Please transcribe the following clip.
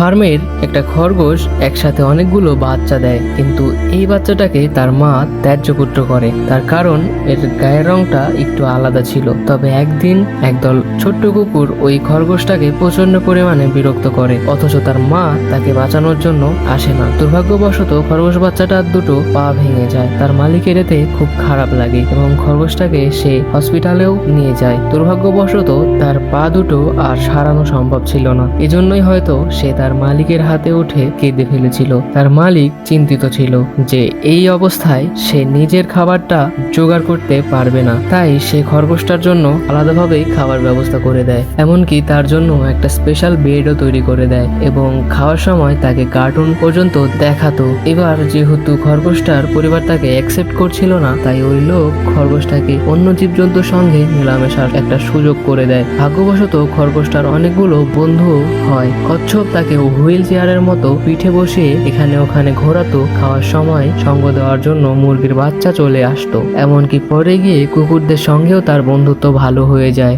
ফার্মের একটা খরগোশ একসাথে অনেকগুলো বাচ্চা দেয়, কিন্তু এই বাচ্চাটাকে তার মা ত্যায্য পুত্র করে। তার কারণ এর গায়ের রংটা একটু আলাদা ছিল। তবে একদিন একদল ছোট্ট কুকুর ওই খরগোশটাকে প্রচন্ড পরিমাণে বিরক্ত করে, অথচ তার মা তাকে বাঁচানোর জন্য আসে না। দুর্ভাগ্যবশত খরগোশ বাচ্চাটার দুটো পা ভেঙে যায়। তার মালিকের এতে খুব খারাপ লাগে এবং খরগোশটাকে সে হসপিটালেও নিয়ে যায়। দুর্ভাগ্যবশত তার পা দুটো আর সারানো সম্ভব ছিল না। এজন্যই হয়তো সে তার মালিকের হাতে উঠে কেঁদে ফেলেছিল। তার মালিক চিন্তিত ছিল যে এই অবস্থায় সে নিজের খাবারটা জোগাড় করতে পারবে না, তাই সে খরগোশটার জন্য আলাদাভাবে খাবার ব্যবস্থা করে দেয়। এমনকি তার জন্য একটা স্পেশাল বেডও তৈরি করে দেয় এবং খাওয়ার সময় তাকে কার্টুন পর্যন্ত দেখাতো। এবার যেহেতু খরগোশটার পরিবার তাকে অ্যাকসেপ্ট করছিল না, তাই ওই লোক খরগোশটাকে অন্য জীবজন্তুর সঙ্গে মেলামেশার একটা সুযোগ করে দেয়। ভাগ্যবশত খরগোশটার অনেকগুলো বন্ধু হয়। কচ্ছপ তাকে হুইল চেয়ারের মতো পিঠে বসিয়ে এখানে ওখানে ঘোরাতো। খাওয়ার সময় সঙ্গ দেওয়ার জন্য মুরগির বাচ্চা চলে আসতো। এমনকি পরে গিয়ে কুকুরদের সঙ্গেও তার বন্ধুত্ব ভালো হয়ে যায়।